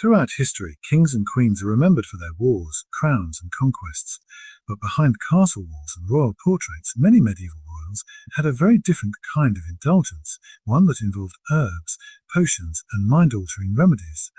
Throughout history, kings and queens are remembered for their wars, crowns, and conquests. But behind castle walls and royal portraits, many medieval royals had a very different kind of indulgence, one that involved herbs, potions, and mind-altering remedies.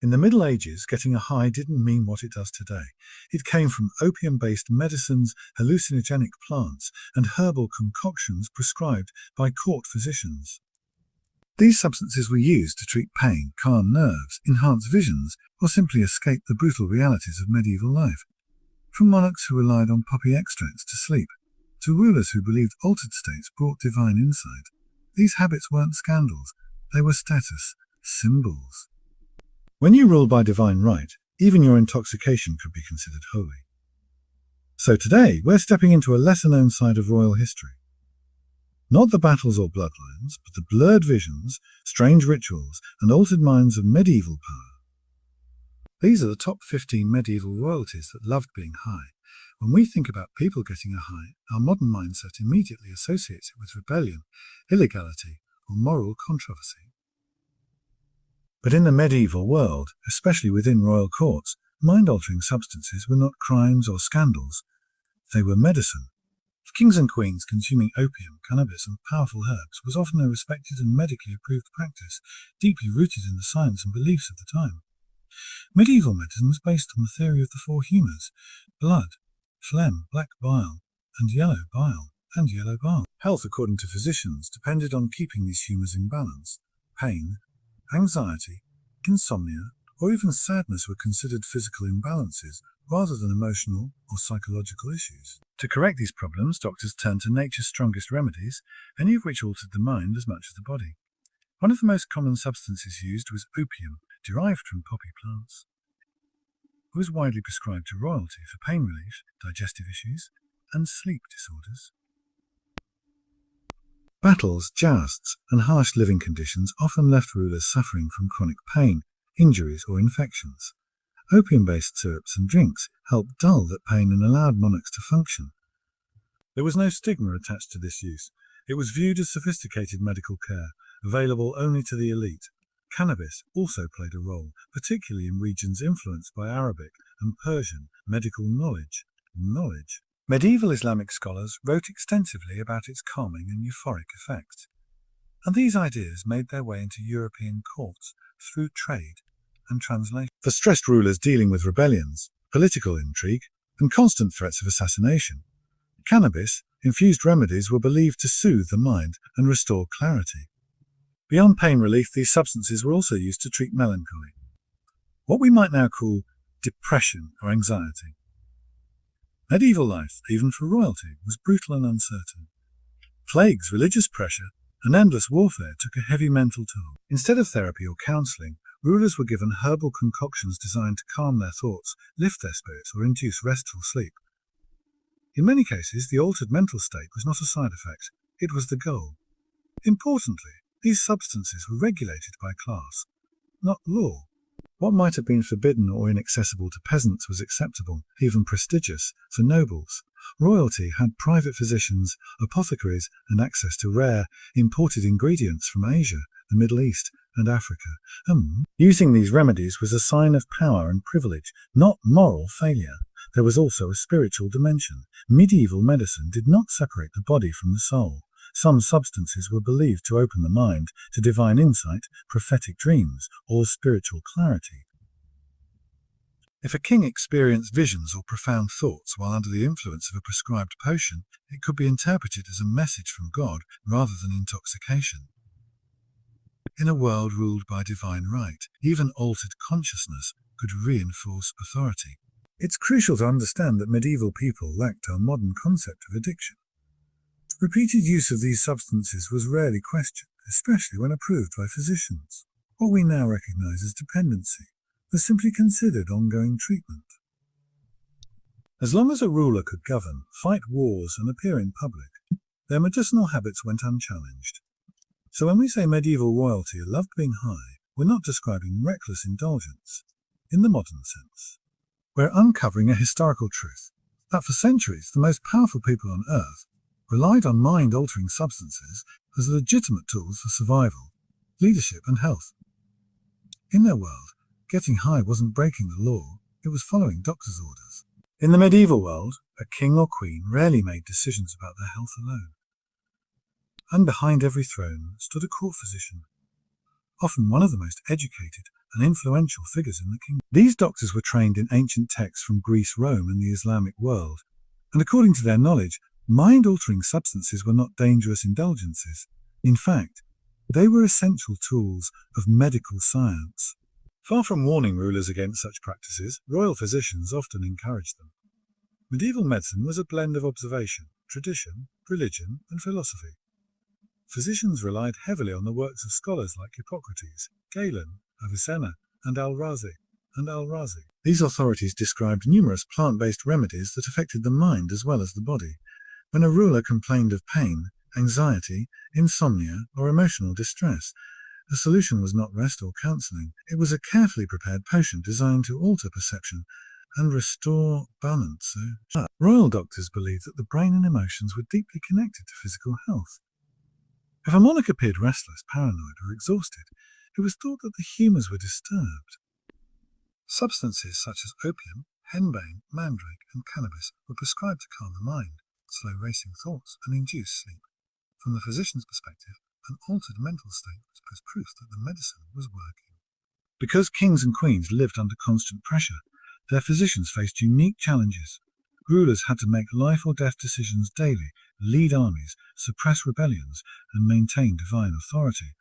In the Middle Ages, getting a high didn't mean what it does today. It came from opium-based medicines, hallucinogenic plants, and herbal concoctions prescribed by court physicians. These substances were used to treat pain, calm nerves, enhance visions, or simply escape the brutal realities of medieval life. From monarchs who relied on poppy extracts to sleep, to rulers who believed altered states brought divine insight, these habits weren't scandals, they were status symbols. When you rule by divine right, even your intoxication could be considered holy. So today, we're stepping into a lesser-known side of royal history. Not the battles or bloodlines, but the blurred visions, strange rituals, and altered minds of medieval power. These are the top 15 medieval royalties that loved being high. When we think about people getting a high, our modern mindset immediately associates it with rebellion, illegality, or moral controversy. But in the medieval world, especially within royal courts, mind-altering substances were not crimes or scandals. They were medicine. For kings and queens, consuming opium, cannabis, and powerful herbs was often a respected and medically approved practice, deeply rooted in the science and beliefs of the time. Medieval medicine was based on the theory of the four humours: blood, phlegm, black bile, and yellow bile. Health, according to physicians, depended on keeping these humours in balance. Pain, anxiety, insomnia, or even sadness were considered physical imbalances rather than emotional or psychological issues. To correct these problems, doctors turned to nature's strongest remedies, any of which altered the mind as much as the body. One of the most common substances used was opium, derived from poppy plants. It was widely prescribed to royalty for pain relief, digestive issues, and sleep disorders. Battles, jousts, and harsh living conditions often left rulers suffering from chronic pain, injuries, or infections. Opium-based syrups and drinks helped dull that pain and allowed monarchs to function. There was no stigma attached to this use. It was viewed as sophisticated medical care, available only to the elite. Cannabis also played a role, particularly in regions influenced by Arabic and Persian medical knowledge. Medieval Islamic scholars wrote extensively about its calming and euphoric effects. And these ideas made their way into European courts through trade and translation. For stressed rulers dealing with rebellions, political intrigue, and constant threats of assassination, cannabis-infused remedies were believed to soothe the mind and restore clarity. Beyond pain relief, these substances were also used to treat melancholy, what we might now call depression or anxiety. Medieval life, even for royalty, was brutal and uncertain. Plagues, religious pressure, and endless warfare took a heavy mental toll. Instead of therapy or counselling, rulers were given herbal concoctions designed to calm their thoughts, lift their spirits, or induce restful sleep. In many cases, the altered mental state was not a side effect, it was the goal. Importantly, these substances were regulated by class, not law. What might have been forbidden or inaccessible to peasants was acceptable, even prestigious, for nobles. Royalty had private physicians, apothecaries, and access to rare, imported ingredients from Asia, the Middle East, and Africa. Using these remedies was a sign of power and privilege, not moral failure. There was also a spiritual dimension. Medieval medicine did not separate the body from the soul. Some substances were believed to open the mind to divine insight, prophetic dreams, or spiritual clarity. If a king experienced visions or profound thoughts while under the influence of a prescribed potion, it could be interpreted as a message from God rather than intoxication. In a world ruled by divine right, even altered consciousness could reinforce authority. It's crucial to understand that medieval people lacked our modern concept of addiction. Repeated use of these substances was rarely questioned, especially when approved by physicians. What we now recognize as dependency was simply considered ongoing treatment. As long as a ruler could govern, fight wars, and appear in public, their medicinal habits went unchallenged. So when we say medieval royalty loved being high, we're not describing reckless indulgence in the modern sense. We're uncovering a historical truth that for centuries the most powerful people on earth relied on mind-altering substances as legitimate tools for survival, leadership, and health. In their world, getting high wasn't breaking the law, it was following doctors' orders. In the medieval world, a king or queen rarely made decisions about their health alone. And behind every throne stood a court physician, often one of the most educated and influential figures in the kingdom. These doctors were trained in ancient texts from Greece, Rome, and the Islamic world, and according to their knowledge, mind-altering substances were not dangerous indulgences. In fact, they were essential tools of medical science. Far from warning rulers against such practices, royal physicians often encouraged them. Medieval medicine was a blend of observation, tradition, religion, and philosophy. Physicians relied heavily on the works of scholars like Hippocrates, Galen, Avicenna, and Al-Razi. These authorities described numerous plant-based remedies that affected the mind as well as the body. When a ruler complained of pain, anxiety, insomnia, or emotional distress, the solution was not rest or counseling. It was a carefully prepared potion designed to alter perception and restore balance. Royal doctors believed that the brain and emotions were deeply connected to physical health. If a monarch appeared restless, paranoid, or exhausted, it was thought that the humours were disturbed. Substances such as opium, henbane, mandrake, and cannabis were prescribed to calm the mind, slow racing thoughts, and induce sleep. From the physician's perspective, an altered mental state was proof that the medicine was working. Because kings and queens lived under constant pressure, their physicians faced unique challenges. Rulers had to make life or death decisions daily, lead armies, suppress rebellions, and maintain divine authority.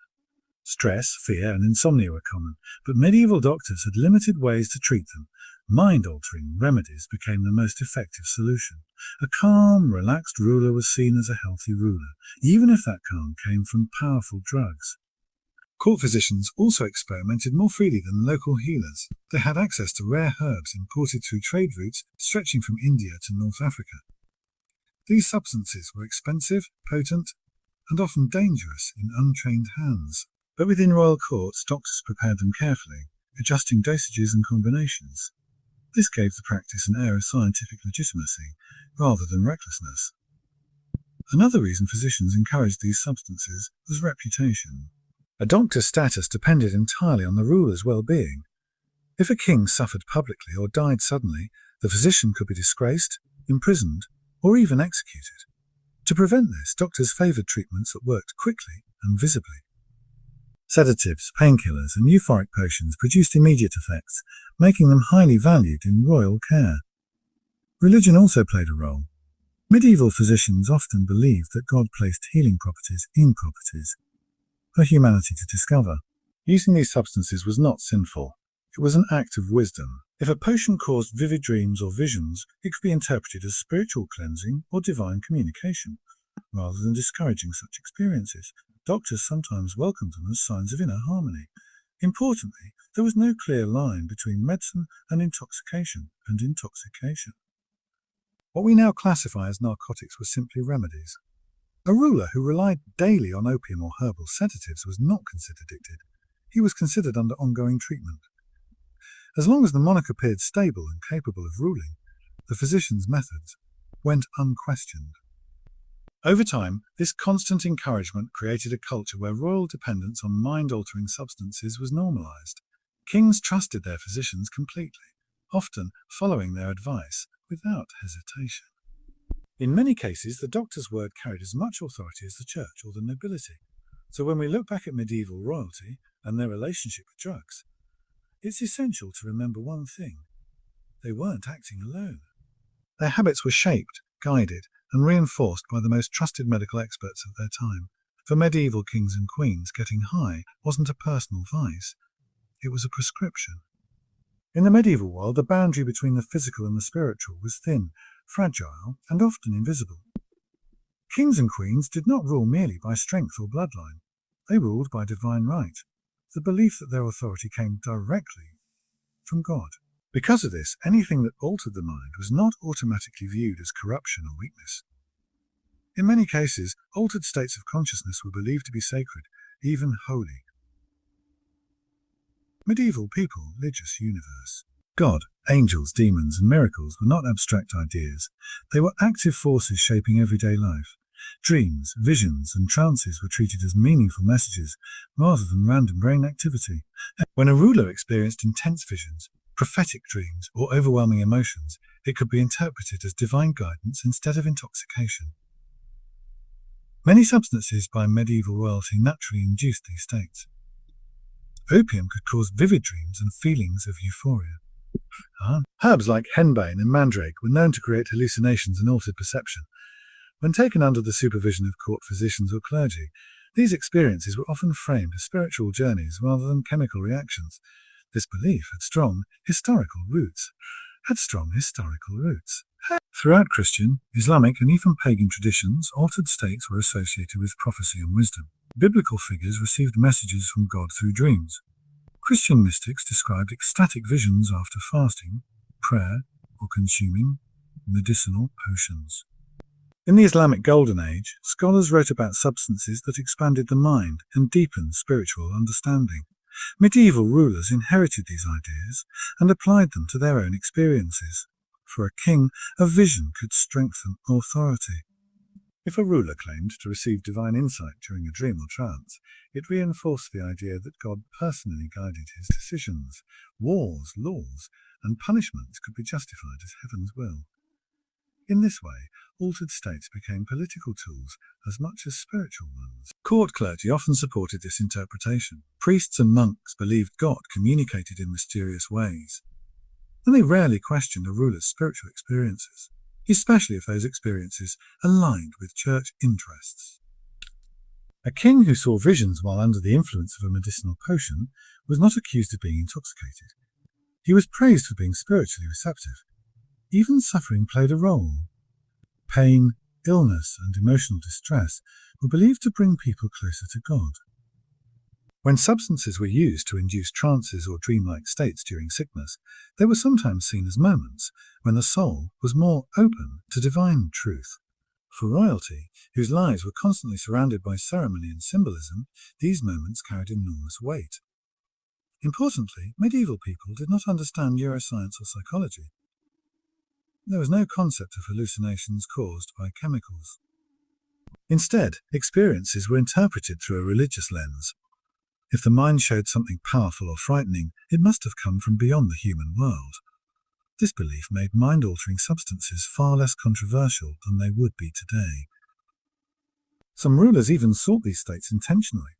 Stress, fear, and insomnia were common, but medieval doctors had limited ways to treat them. Mind-altering remedies became the most effective solution. A calm, relaxed ruler was seen as a healthy ruler, even if that calm came from powerful drugs. Court physicians also experimented more freely than local healers. They had access to rare herbs imported through trade routes stretching from India to North Africa. These substances were expensive, potent, and often dangerous in untrained hands. But within royal courts, doctors prepared them carefully, adjusting dosages and combinations. This gave the practice an air of scientific legitimacy, rather than recklessness. Another reason physicians encouraged these substances was reputation. A doctor's status depended entirely on the ruler's well-being. If a king suffered publicly or died suddenly, the physician could be disgraced, imprisoned, or even executed. To prevent this, doctors favoured treatments that worked quickly and visibly. Sedatives, painkillers, and euphoric potions produced immediate effects, making them highly valued in royal care. Religion also played a role. Medieval physicians often believed that God placed healing properties in properties for humanity to discover. Using these substances was not sinful. It was an act of wisdom. If a potion caused vivid dreams or visions, it could be interpreted as spiritual cleansing or divine communication. Rather than discouraging such experiences, doctors sometimes welcomed them as signs of inner harmony. Importantly, there was no clear line between medicine and intoxication. What we now classify as narcotics were simply remedies. A ruler who relied daily on opium or herbal sedatives was not considered addicted. He was considered under ongoing treatment. As long as the monarch appeared stable and capable of ruling, the physician's methods went unquestioned. Over time, this constant encouragement created a culture where royal dependence on mind-altering substances was normalized. Kings trusted their physicians completely, often following their advice without hesitation. In many cases, the doctor's word carried as much authority as the church or the nobility. So when we look back at medieval royalty and their relationship with drugs, it's essential to remember one thing. They weren't acting alone. Their habits were shaped, guided, and reinforced by the most trusted medical experts of their time. For medieval kings and queens, getting high wasn't a personal vice. It was a prescription. In the medieval world, the boundary between the physical and the spiritual was thin, fragile, and often invisible. Kings and queens did not rule merely by strength or bloodline. They ruled by divine right, the belief that their authority came directly from God. Because of this, anything that altered the mind was not automatically viewed as corruption or weakness. In many cases, altered states of consciousness were believed to be sacred, even holy. Medieval people, religious universe. God, angels, demons, and miracles were not abstract ideas. They were active forces shaping everyday life. Dreams, visions, and trances were treated as meaningful messages rather than random brain activity. When a ruler experienced intense visions, prophetic dreams, or overwhelming emotions, it could be interpreted as divine guidance instead of intoxication. Many substances by medieval royalty naturally induced these states. Opium could cause vivid dreams and feelings of euphoria. Herbs like henbane and mandrake were known to create hallucinations and altered perception. When taken under the supervision of court physicians or clergy, these experiences were often framed as spiritual journeys rather than chemical reactions. This belief had strong historical roots. Throughout Christian, Islamic, and even pagan traditions, altered states were associated with prophecy and wisdom. Biblical figures received messages from God through dreams. Christian mystics described ecstatic visions after fasting, prayer, or consuming medicinal potions. In the Islamic Golden Age, scholars wrote about substances that expanded the mind and deepened spiritual understanding. Medieval rulers inherited these ideas and applied them to their own experiences. For a king, a vision could strengthen authority. If a ruler claimed to receive divine insight during a dream or trance, it reinforced the idea that God personally guided his decisions. Wars, laws, and punishments could be justified as heaven's will. In this way, altered states became political tools as much as spiritual ones. Court clergy often supported this interpretation. Priests and monks believed God communicated in mysterious ways, and they rarely questioned a ruler's spiritual experiences, especially if those experiences aligned with church interests. A king who saw visions while under the influence of a medicinal potion was not accused of being intoxicated. He was praised for being spiritually receptive. Even suffering played a role. Pain, illness, and emotional distress were believed to bring people closer to God. When substances were used to induce trances or dreamlike states during sickness, they were sometimes seen as moments when the soul was more open to divine truth. For royalty, whose lives were constantly surrounded by ceremony and symbolism, these moments carried enormous weight. Importantly, medieval people did not understand neuroscience or psychology. There was no concept of hallucinations caused by chemicals. Instead, experiences were interpreted through a religious lens. If the mind showed something powerful or frightening, it must have come from beyond the human world. This belief made mind-altering substances far less controversial than they would be today. Some rulers even sought these states intentionally.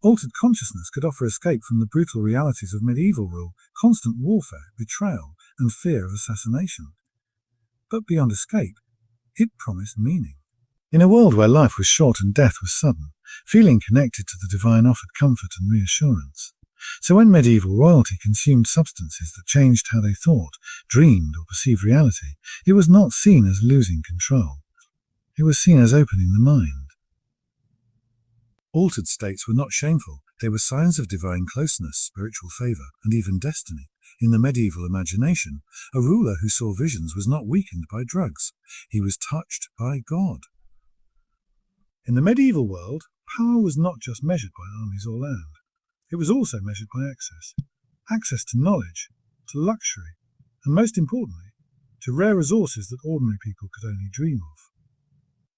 Altered consciousness could offer escape from the brutal realities of medieval rule, constant warfare, betrayal, and fear of assassination. But beyond escape, it promised meaning. In a world where life was short and death was sudden, feeling connected to the divine offered comfort and reassurance. So when medieval royalty consumed substances that changed how they thought, dreamed, or perceived reality, it was not seen as losing control. It was seen as opening the mind. Altered states were not shameful. They were signs of divine closeness, spiritual favor, and even destiny. In the medieval imagination, a ruler who saw visions was not weakened by drugs. He was touched by God. In the medieval world, power was not just measured by armies or land. It was also measured by access. Access to knowledge, to luxury, and most importantly, to rare resources that ordinary people could only dream of.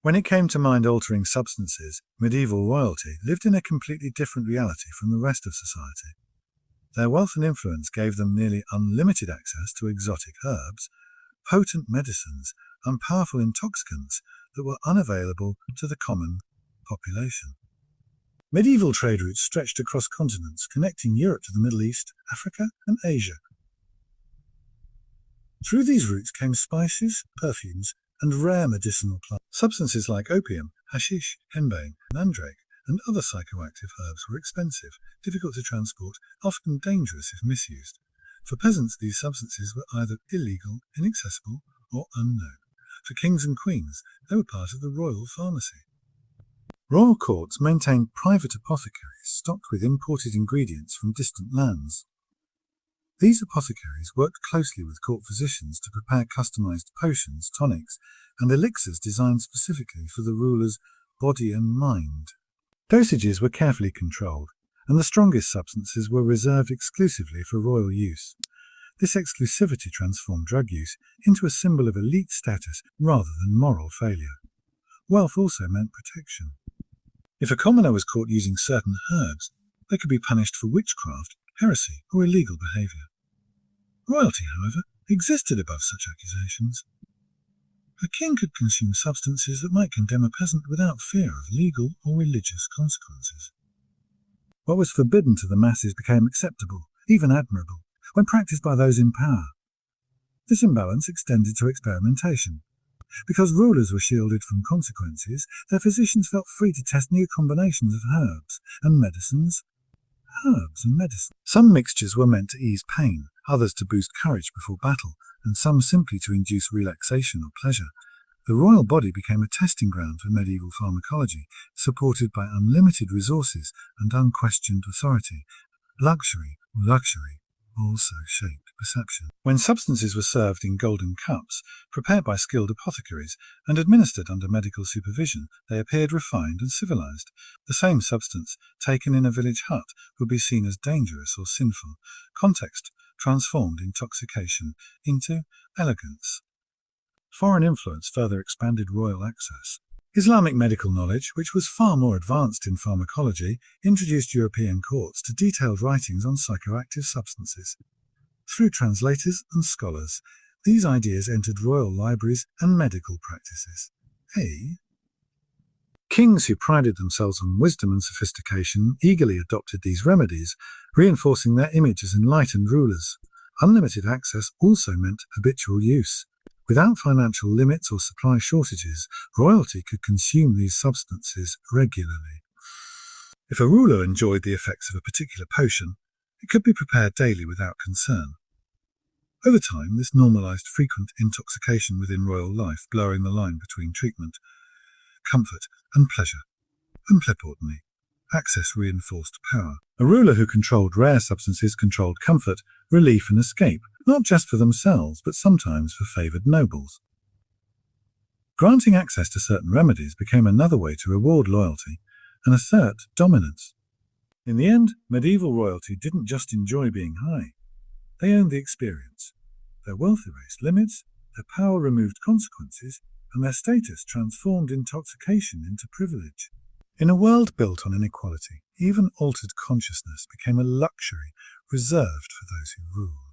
When it came to mind-altering substances, medieval royalty lived in a completely different reality from the rest of society. Their wealth and influence gave them nearly unlimited access to exotic herbs, potent medicines, and powerful intoxicants that were unavailable to the common population. Medieval trade routes stretched across continents, connecting Europe to the Middle East, Africa, and Asia. Through these routes came spices, perfumes, and rare medicinal plants. Substances like opium, hashish, henbane, mandrake, and other psychoactive herbs were expensive, difficult to transport, often dangerous if misused. For peasants, these substances were either illegal, inaccessible, or unknown. For kings and queens, they were part of the royal pharmacy. Royal courts maintained private apothecaries stocked with imported ingredients from distant lands. These apothecaries worked closely with court physicians to prepare customized potions, tonics, and elixirs designed specifically for the ruler's body and mind. Dosages were carefully controlled, and the strongest substances were reserved exclusively for royal use. This exclusivity transformed drug use into a symbol of elite status rather than moral failure. wealth also meant protection. If a commoner was caught using certain herbs, they could be punished for witchcraft, heresy, or illegal behaviour. Royalty, however, existed above such accusations. A king could consume substances that might condemn a peasant without fear of legal or religious consequences. What was forbidden to the masses became acceptable, even admirable, when practiced by those in power. This imbalance extended to experimentation. Because rulers were shielded from consequences, their physicians felt free to test new combinations of herbs and medicines. Some mixtures were meant to ease pain, others to boost courage before battle, and some simply to induce relaxation or pleasure. The royal body became a testing ground for medieval pharmacology, supported by unlimited resources and unquestioned authority. Luxury also shaped perception. When substances were served in golden cups, prepared by skilled apothecaries, and administered under medical supervision, they appeared refined and civilized. The same substance, taken in a village hut, would be seen as dangerous or sinful. Context transformed intoxication into elegance. Foreign influence further expanded royal access. Islamic medical knowledge, which was far more advanced in pharmacology, introduced European courts to detailed writings on psychoactive substances. Through translators and scholars, these ideas entered royal libraries and medical practices. Kings who prided themselves on wisdom and sophistication eagerly adopted these remedies, reinforcing their image as enlightened rulers. Unlimited access also meant habitual use. Without financial limits or supply shortages, royalty could consume these substances regularly. If a ruler enjoyed the effects of a particular potion, it could be prepared daily without concern. Over time, this normalized frequent intoxication within royal life, blurring the line between treatment, comfort, and pleasure. Importantly, access reinforced power. A ruler who controlled rare substances controlled comfort, relief, and escape, not just for themselves, but sometimes for favored nobles. Granting access to certain remedies became another way to reward loyalty and assert dominance. In the end, medieval royalty didn't just enjoy being high. They owned the experience. Their wealth erased limits, their power removed consequences, and their status transformed intoxication into privilege. In a world built on inequality, even altered consciousness became a luxury reserved for those who ruled.